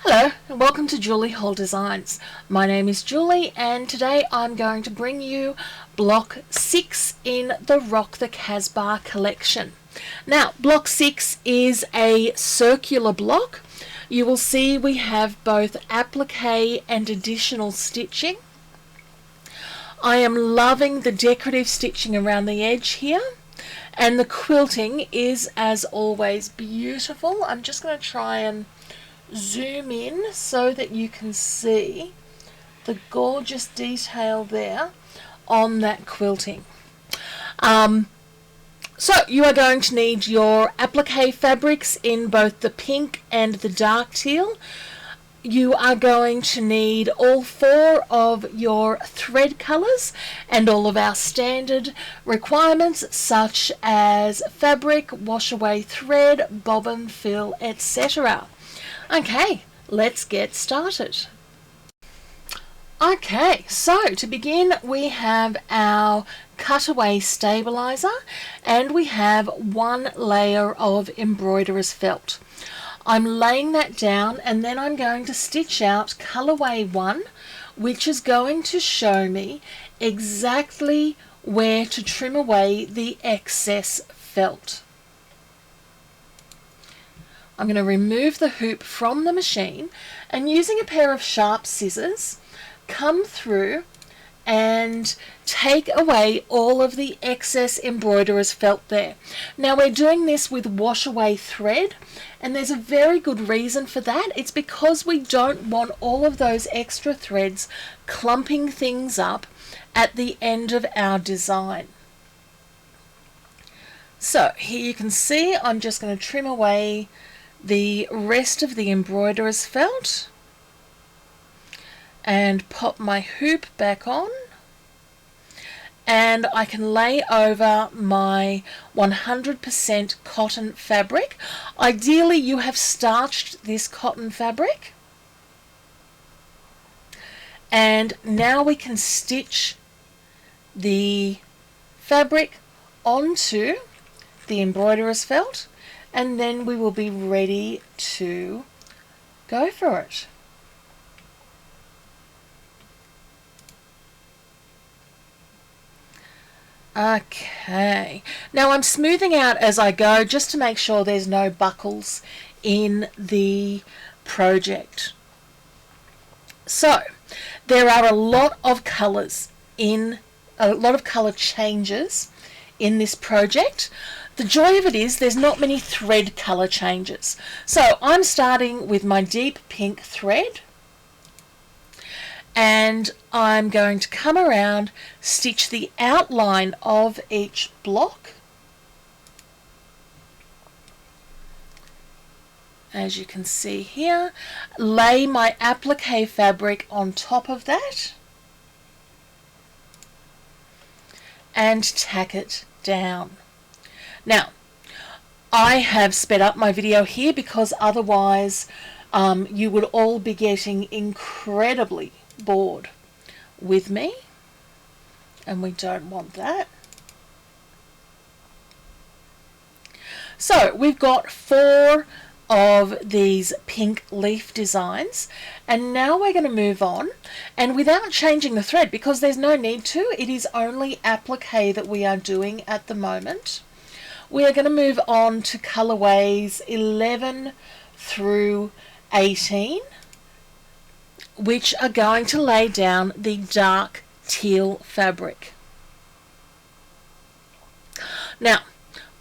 Hello and welcome to Julie Hall Designs. My name is Julie and today I'm going to bring you block 6 in the Rock the Casbah collection. Now block 6 is a circular block. You will see we have both applique and additional stitching. I am loving the decorative stitching around the edge here, and the quilting is as always beautiful. I'm just going to try and zoom in so that you can see the gorgeous detail there on that quilting. So you are going to need your applique fabrics in both the pink and the dark teal. You are going to need all 4 of your thread colours and all of our standard requirements such as fabric, wash away thread, bobbin, fill, etc. Okay, let's get started. Okay, so to begin we have our cutaway stabilizer and we have 1 layer of embroiderer's felt. I'm laying that down and then I'm going to stitch out Colorway 1, which is going to show me exactly where to trim away the excess felt. I'm going to remove the hoop from the machine and using a pair of sharp scissors come through and take away all of the excess embroiderer's felt there. Now we're doing this with wash away thread and there's a very good reason for that. It's because we don't want all of those extra threads clumping things up at the end of our design. So here you can see I'm just going to trim away the rest of the embroiderer's felt and pop my hoop back on, and I can lay over my 100% cotton fabric. Ideally you have starched this cotton fabric, and now we can stitch the fabric onto the embroiderer's felt and then we will be ready to go for it. Okay, now I'm smoothing out as I go just to make sure there's no buckles in the project. So there are a lot of colours colour changes in this project. The joy of it is there's not many thread colour changes. So I'm starting with my deep pink thread and I'm going to come around, stitch the outline of each block. As you can see here, lay my applique fabric on top of that and tack it down. Now, I have sped up my video here because otherwise you would all be getting incredibly bored with me, and we don't want that. So we've got 4 of these pink leaf designs, and now we're going to move on, and without changing the thread because there's no need to, it is only applique that we are doing at the moment. We are going to move on to Colorways 11 through 18, which are going to lay down the dark teal fabric. Now,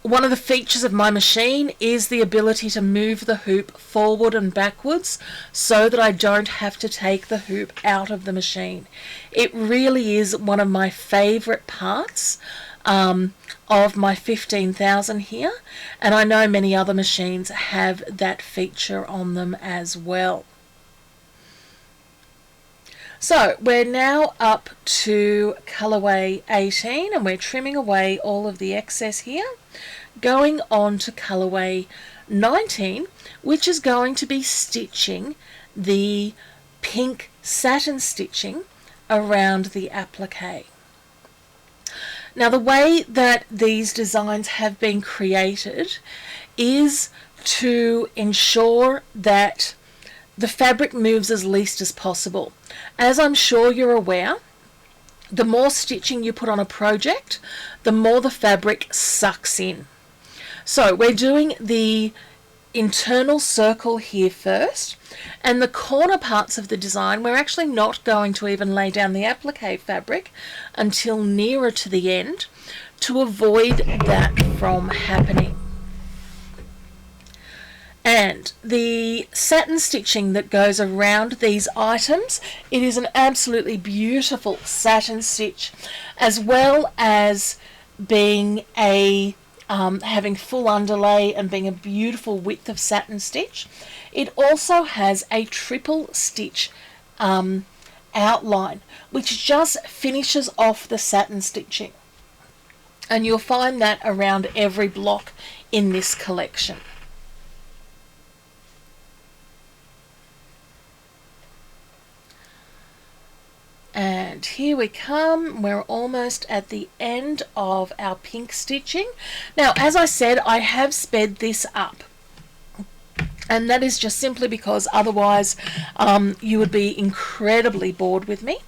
one of the features of my machine is the ability to move the hoop forward and backwards so that I don't have to take the hoop out of the machine. It really is one of my favourite parts of my 15,000 here, and I know many other machines have that feature on them as well. So we're now up to Colorway 18 and we're trimming away all of the excess here, going on to Colorway 19, which is going to be stitching the pink satin stitching around the applique. Now the way that these designs have been created is to ensure that the fabric moves as least as possible. As I'm sure you're aware, the more stitching you put on a project, the more the fabric sucks in. So we're doing the internal circle here first, and the corner parts of the design we're actually not going to even lay down the applique fabric until nearer to the end to avoid that from happening. And the satin stitching that goes around these items, it is an absolutely beautiful satin stitch, as well as being a having full underlay and being a beautiful width of satin stitch. It also has a triple stitch outline, which just finishes off the satin stitching, and you'll find that around every block in this collection. And here we come, we're almost at the end of our pink stitching. Now, as I said, I have sped this up, and that is just simply because otherwise you would be incredibly bored with me.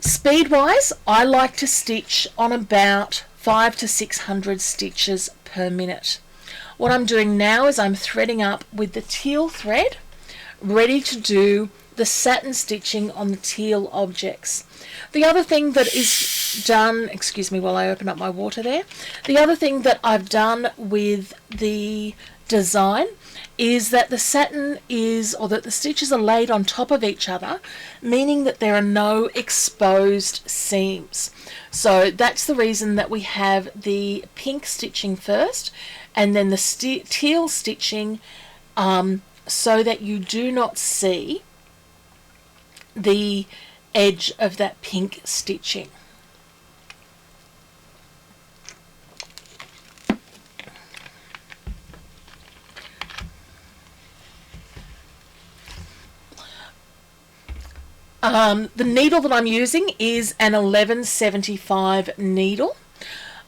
Speed wise, I like to stitch on about 500 to 600 stitches per minute. What I'm doing now is I'm threading up with the teal thread, ready to do the satin stitching on the teal objects. The other thing that is done, excuse me while I open up my water there, the other thing that I've done with the design is that the satin is, or that the stitches are laid on top of each other, meaning that there are no exposed seams. So that's the reason that we have the pink stitching first and then the teal stitching, so that you do not see the edge of that pink stitching. The needle that I'm using is an 1175 needle.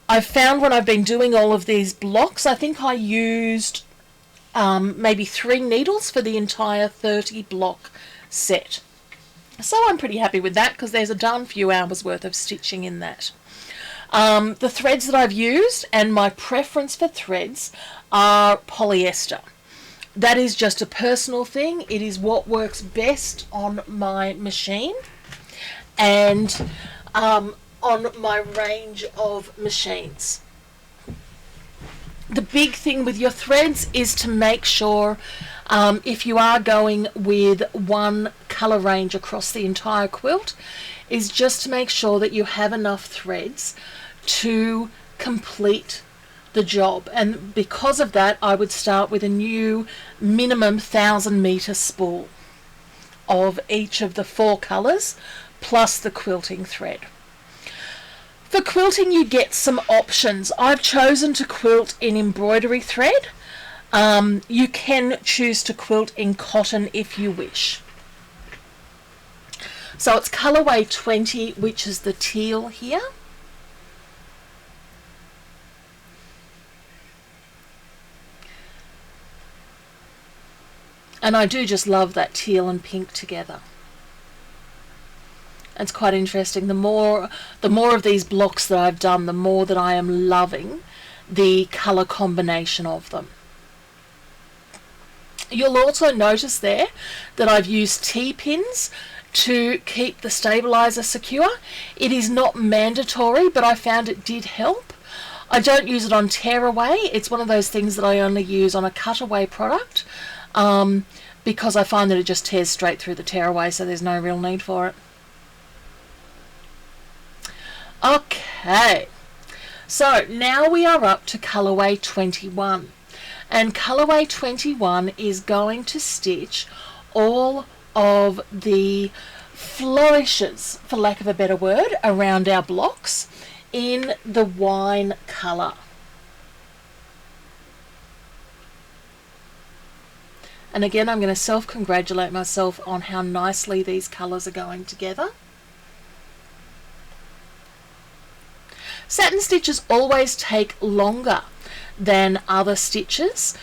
I've found when I've been doing all of these blocks, I think I used maybe 3 needles for the entire 30 block set. So I'm pretty happy with that because there's a darn few hours worth of stitching in that. The threads that I've used and my preference for threads are polyester. That is just a personal thing. It is what works best on my machine and on my range of machines. The big thing with your threads is to make sure, if you are going with one colour range across the entire quilt, is just to make sure that you have enough threads to complete the job. And because of that, I would start with a new minimum 1000 metre spool of each of the 4 colours plus the quilting thread. For quilting, you get some options. I've chosen to quilt in embroidery thread. You can choose to quilt in cotton if you wish. So it's Colorway 20, which is the teal here. And I do just love that teal and pink together. It's quite interesting. The more of these blocks that I've done, the more that I am loving the colour combination of them. You'll also notice there that I've used T-pins to keep the stabilizer secure. It is not mandatory, but I found it did help. I don't use it on tearaway. It's one of those things that I only use on a cutaway product, because I find that it just tears straight through the tearaway, so there's no real need for it. Okay, so now we are up to Colorway 21, and Colorway 21 is going to stitch all of the flourishes, for lack of a better word, around our blocks in the wine colour. And again, I'm going to self-congratulate myself on how nicely these colours are going together. Satin stitches always take longer than other stitches.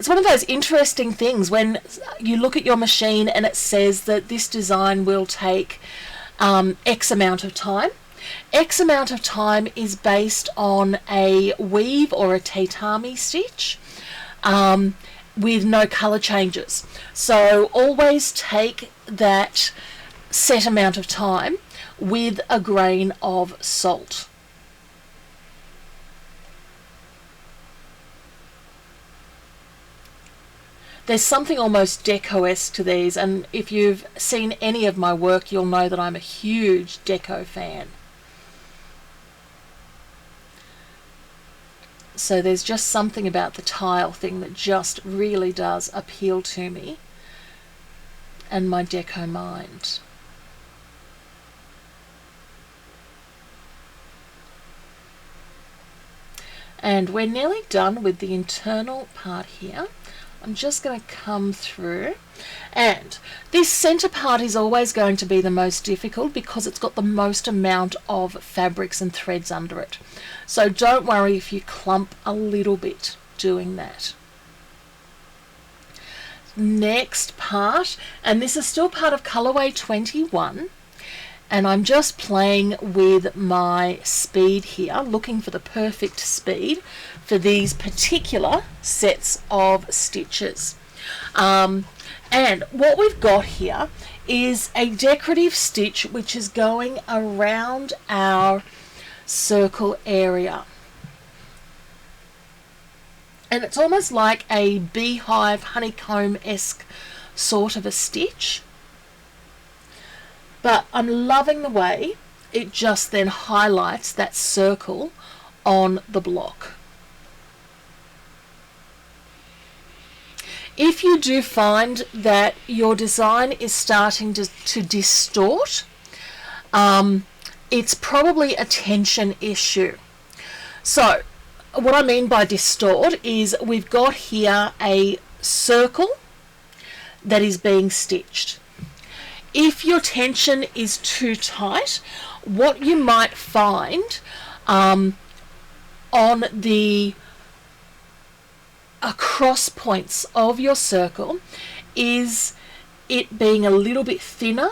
it's one of those interesting things when you look at your machine and it says that this design will take X amount of time. X amount of time is based on a weave or a tatami stitch with no colour changes. So always take that set amount of time with a grain of salt. There's something almost deco-esque to these, and if you've seen any of my work, you'll know that I'm a huge deco fan. So there's just something about the tile thing that just really does appeal to me and my deco mind. And we're nearly done with the internal part here. I'm just going to come through, and this center part is always going to be the most difficult because it's got the most amount of fabrics and threads under it. So don't worry if you clump a little bit doing that. Next part, and this is still part of Colorway 21, and I'm just playing with my speed here, looking for the perfect speed for these particular sets of stitches. And what we've got here is a decorative stitch which is going around our circle area. And it's almost like a beehive, honeycomb-esque sort of a stitch. But I'm loving the way it just then highlights that circle on the block. If you do find that your design is starting to distort, it's probably a tension issue. So what I mean by distort is we've got here a circle that is being stitched. If your tension is too tight, what you might find on the across points of your circle is it being a little bit thinner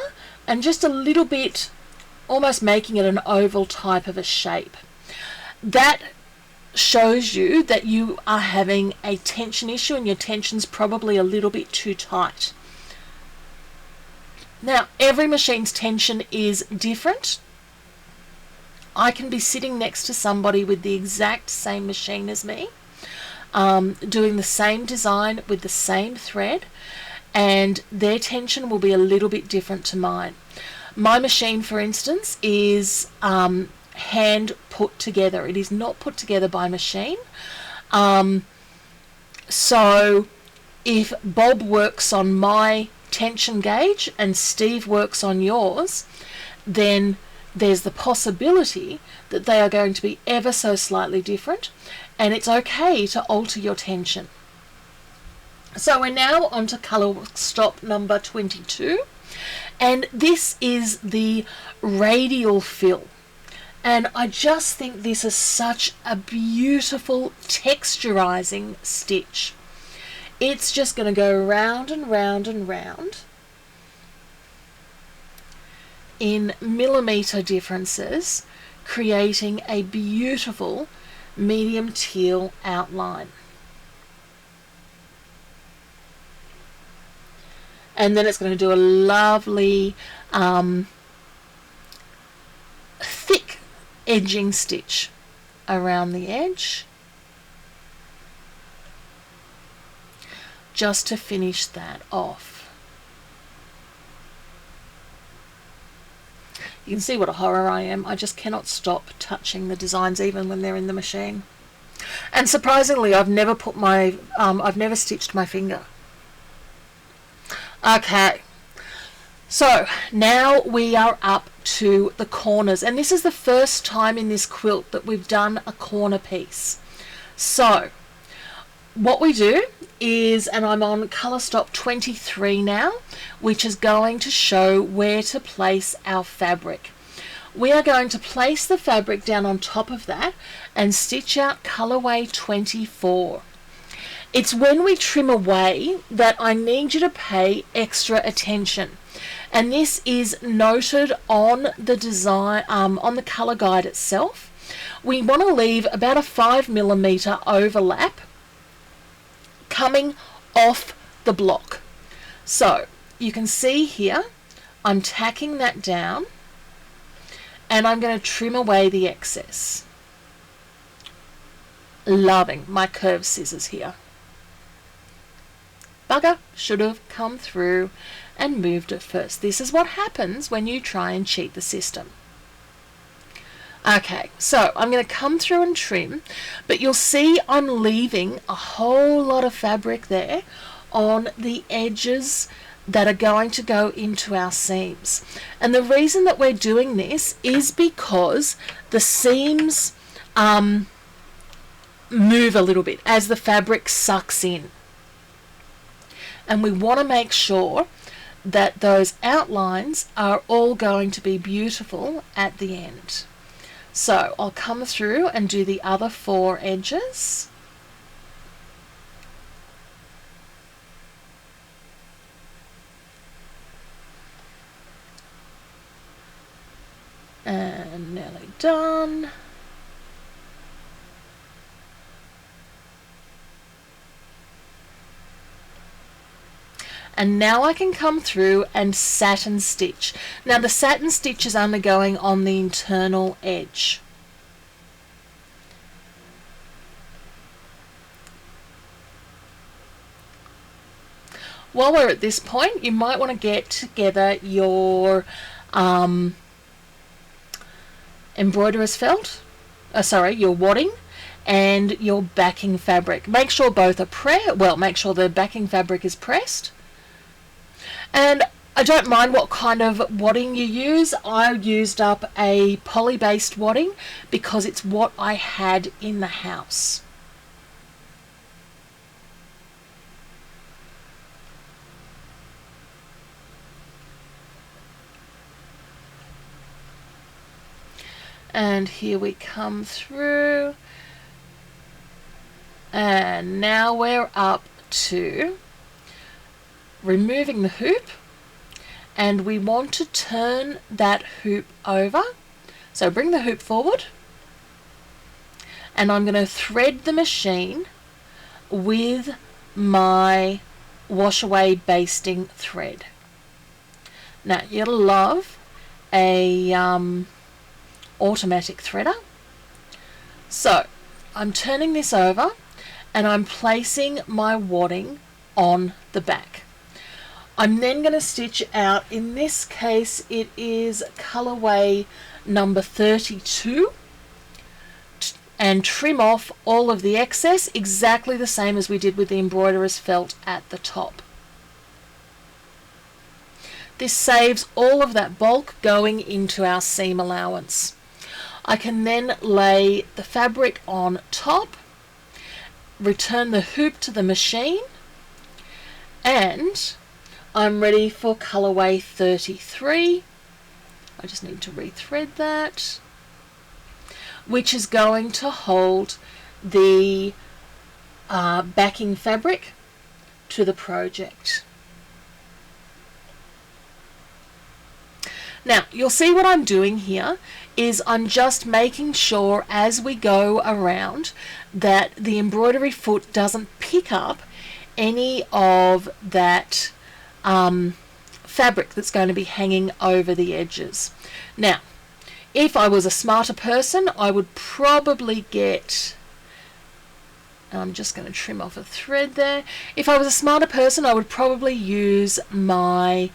and just a little bit almost making it an oval type of a shape. That shows you that you are having a tension issue and your tension's probably a little bit too tight. Now, every machine's tension is different. I can be sitting next to somebody with the exact same machine as me, doing the same design with the same thread, and their tension will be a little bit different to mine. My machine, for instance, is hand put together. It is not put together by machine. So if Bob works on my tension gauge and Steve works on yours, then there's the possibility that they are going to be ever so slightly different, and it's okay to alter your tension. So we're now on to colour stop number 22, and this is the Radial Fill. And I just think this is such a beautiful texturizing stitch. It's just going to go round and round and round in millimetre differences, creating a beautiful medium teal outline. And then it's going to do a lovely thick edging stitch around the edge, just to finish that off. You can see what a horror I am. I just cannot stop touching the designs even when they're in the machine. And surprisingly, I've never stitched my finger. Okay, so now we are up to the corners, and this is the first time in this quilt that we've done a corner piece. So what we do is, and I'm on colour stop 23 now, which is going to show where to place our fabric. We are going to place the fabric down on top of that and stitch out Colorway 24. It's when we trim away that I need you to pay extra attention. And this is noted on the design, on the colour guide itself. We want to leave about a 5mm overlap coming off the block. So you can see here, I'm tacking that down and I'm going to trim away the excess. Loving my curved scissors here. Bugger, should have come through and moved it first. This is what happens when you try and cheat the system. Okay, so I'm going to come through and trim, but you'll see I'm leaving a whole lot of fabric there on the edges that are going to go into our seams. And the reason that we're doing this is because the seams move a little bit as the fabric sucks in. And we want to make sure that those outlines are all going to be beautiful at the end. So I'll come through and do the other 4 edges. And nearly done. And now I can come through and satin stitch. Now the satin stitch is only going on the internal edge. While we're at this point, you might want to get together your embroiderer's felt, your wadding and your backing fabric. Make sure both are make sure the backing fabric is pressed. And I don't mind what kind of wadding you use. I used up a poly-based wadding because it's what I had in the house. And here we come through. And now we're up to removing the hoop, and we want to turn that hoop over. So bring the hoop forward, and I'm going to thread the machine with my wash away basting thread. Now you'll love a automatic threader. So I'm turning this over and I'm placing my wadding on the back. I'm then going to stitch out, in this case it is Colorway number 32, and trim off all of the excess exactly the same as we did with the embroiderer's felt at the top. This saves all of that bulk going into our seam allowance. I can then lay the fabric on top, return the hoop to the machine, and I'm ready for Colorway 33. I just need to rethread that, which is going to hold the backing fabric to the project. Now you'll see what I'm doing here is I'm just making sure as we go around that the embroidery foot doesn't pick up any of that fabric that's going to be hanging over the edges. Now if I was a smarter person, I would probably get, I'm just going to trim off a thread there. If I was a smarter person, I would probably use my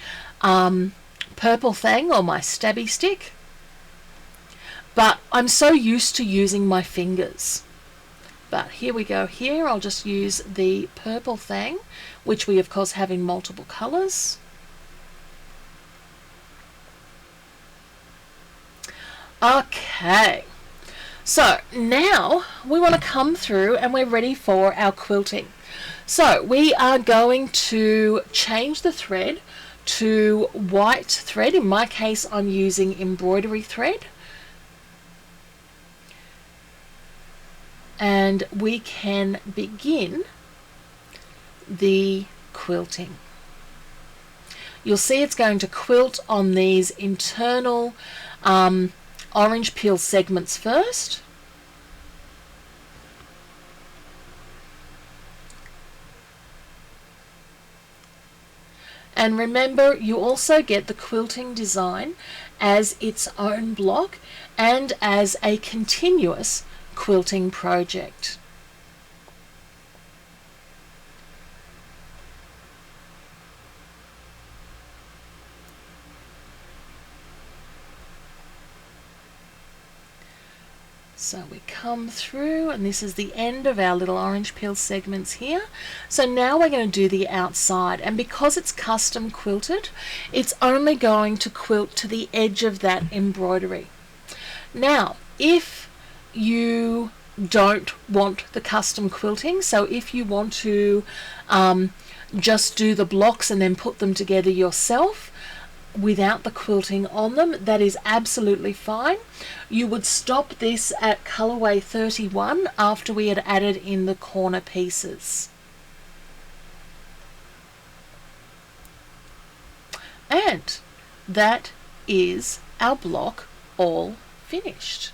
purple thing or my stabby stick, but I'm so used to using my fingers. But here we go. Here I'll just use the purple thing, which we of course have in multiple colors. Okay, so now we want to come through and we're ready for our quilting. So we are going to change the thread to white thread. In my case I'm using embroidery thread, and we can begin the quilting. You'll see it's going to quilt on these internal orange peel segments first. And remember, you also get the quilting design as its own block and as a continuous quilting project. So we come through, and this is the end of our little orange peel segments here. So now we're going to do the outside, and because it's custom quilted, it's only going to quilt to the edge of that embroidery. Now, if you don't want the custom quilting, so if you want to just do the blocks and then put them together yourself, without the quilting on them, that is absolutely fine. You would stop this at Colorway 31 after we had added in the corner pieces. And that is our block all finished.